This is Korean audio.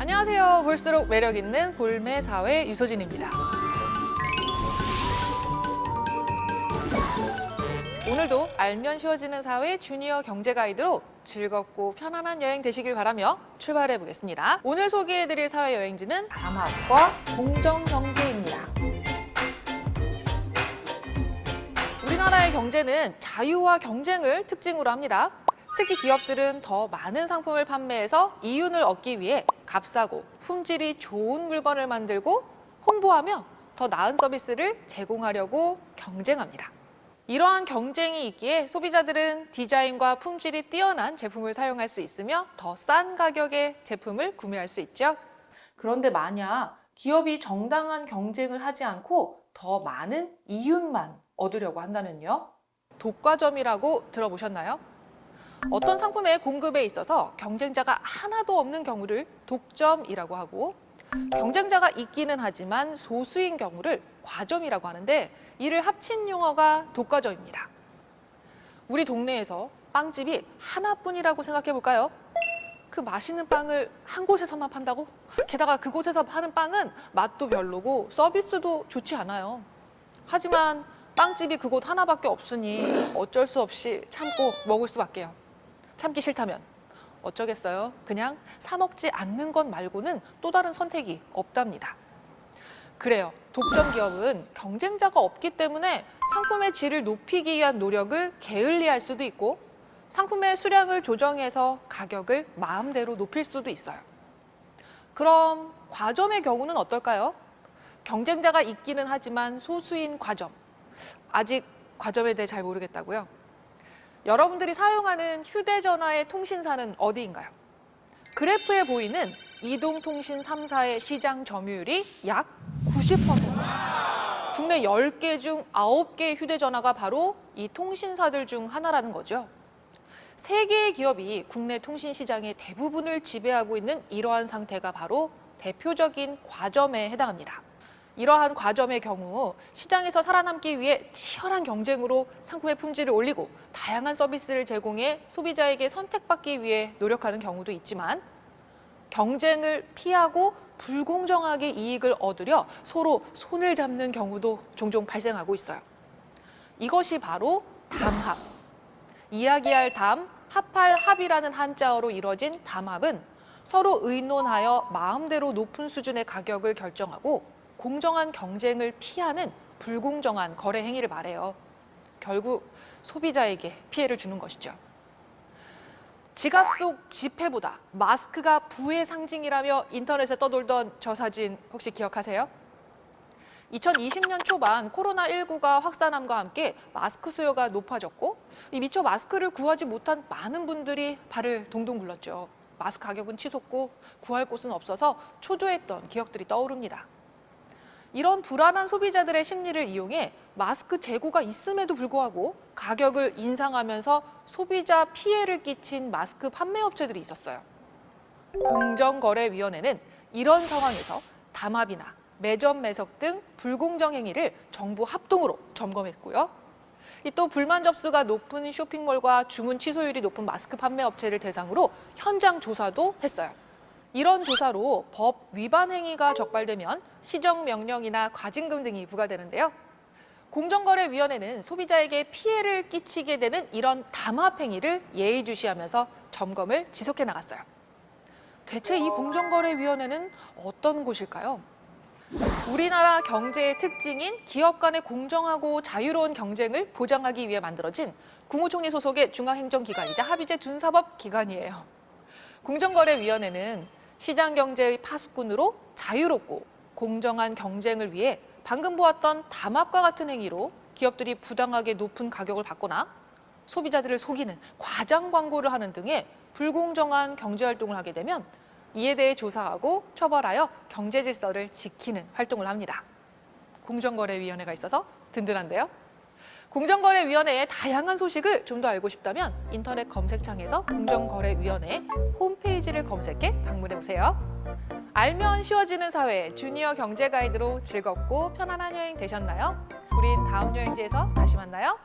안녕하세요. 볼수록 매력 있는 볼매 사회 유소진입니다. 오늘도 알면 쉬워지는 사회 주니어 경제 가이드로 즐겁고 편안한 여행 되시길 바라며 출발해 보겠습니다. 오늘 소개해드릴 사회 여행지는 담합과 공정경제입니다. 우리나라의 경제는 자유와 경쟁을 특징으로 합니다. 특히 기업들은 더 많은 상품을 판매해서 이윤을 얻기 위해 값싸고 품질이 좋은 물건을 만들고 홍보하며 더 나은 서비스를 제공하려고 경쟁합니다. 이러한 경쟁이 있기에 소비자들은 디자인과 품질이 뛰어난 제품을 사용할 수 있으며 더 싼 가격의 제품을 구매할 수 있죠. 그런데 만약 기업이 정당한 경쟁을 하지 않고 더 많은 이윤만 얻으려고 한다면요? 독과점이라고 들어보셨나요? 어떤 상품의 공급에 있어서 경쟁자가 하나도 없는 경우를 독점이라고 하고, 경쟁자가 있기는 하지만 소수인 경우를 과점이라고 하는데, 이를 합친 용어가 독과점입니다. 우리 동네에서 빵집이 하나뿐이라고 생각해 볼까요? 그 맛있는 빵을 한 곳에서만 판다고? 게다가 그곳에서 파는 빵은 맛도 별로고 서비스도 좋지 않아요. 하지만 빵집이 그곳 하나밖에 없으니 어쩔 수 없이 참고 먹을 수밖에요. 참기 싫다면 어쩌겠어요? 그냥 사 먹지 않는 것 말고는 또 다른 선택이 없답니다. 그래요. 독점 기업은 경쟁자가 없기 때문에 상품의 질을 높이기 위한 노력을 게을리할 수도 있고, 상품의 수량을 조정해서 가격을 마음대로 높일 수도 있어요. 그럼 과점의 경우는 어떨까요? 경쟁자가 있기는 하지만 소수인 과점. 아직 과점에 대해 잘 모르겠다고요? 여러분들이 사용하는 휴대전화의 통신사는 어디인가요? 그래프에 보이는 이동통신 3사의 시장 점유율이 약 90%. 국내 10개 중 9개의 휴대전화가 바로 이 통신사들 중 하나라는 거죠. 3개의 기업이 국내 통신 시장의 대부분을 지배하고 있는 이러한 상태가 바로 대표적인 과점에 해당합니다. 이러한 과점의 경우 시장에서 살아남기 위해 치열한 경쟁으로 상품의 품질을 올리고 다양한 서비스를 제공해 소비자에게 선택받기 위해 노력하는 경우도 있지만, 경쟁을 피하고 불공정하게 이익을 얻으려 서로 손을 잡는 경우도 종종 발생하고 있어요. 이것이 바로 담합. 이야기할 담, 합할 합이라는 한자어로 이뤄진 담합은 서로 의논하여 마음대로 높은 수준의 가격을 결정하고 공정한 경쟁을 피하는 불공정한 거래 행위를 말해요. 결국 소비자에게 피해를 주는 것이죠. 지갑 속 지폐보다 마스크가 부의 상징이라며 인터넷에 떠돌던 저 사진 혹시 기억하세요? 2020년 초반 코로나19가 확산함과 함께 마스크 수요가 높아졌고, 미처 마스크를 구하지 못한 많은 분들이 발을 동동 굴렀죠. 마스크 가격은 치솟고 구할 곳은 없어서 초조했던 기억들이 떠오릅니다. 이런 불안한 소비자들의 심리를 이용해 마스크 재고가 있음에도 불구하고 가격을 인상하면서 소비자 피해를 끼친 마스크 판매업체들이 있었어요. 공정거래위원회는 이런 상황에서 담합이나 매점 매석 등 불공정 행위를 정부 합동으로 점검했고요. 또 불만 접수가 높은 쇼핑몰과 주문 취소율이 높은 마스크 판매업체를 대상으로 현장 조사도 했어요. 이런 조사로 법 위반 행위가 적발되면 시정명령이나 과징금 등이 부과되는데요. 공정거래위원회는 소비자에게 피해를 끼치게 되는 이런 담합 행위를 예의주시하면서 점검을 지속해 나갔어요. 대체 이 공정거래위원회는 어떤 곳일까요? 우리나라 경제의 특징인 기업 간의 공정하고 자유로운 경쟁을 보장하기 위해 만들어진 국무총리 소속의 중앙행정기관이자 합의제 준사법 기관이에요. 공정거래위원회는 시장경제의 파수꾼으로 자유롭고 공정한 경쟁을 위해 방금 보았던 담합과 같은 행위로 기업들이 부당하게 높은 가격을 받거나 소비자들을 속이는 과장 광고를 하는 등의 불공정한 경제활동을 하게 되면 이에 대해 조사하고 처벌하여 경제 질서를 지키는 활동을 합니다. 공정거래위원회가 있어서 든든한데요. 공정거래위원회의 다양한 소식을 좀 더 알고 싶다면 인터넷 검색창에서 공정거래위원회 홈페이지를 검색해 방문해보세요. 알면 쉬워지는 사회 주니어 경제 가이드로 즐겁고 편안한 여행 되셨나요? 우린 다음 여행지에서 다시 만나요.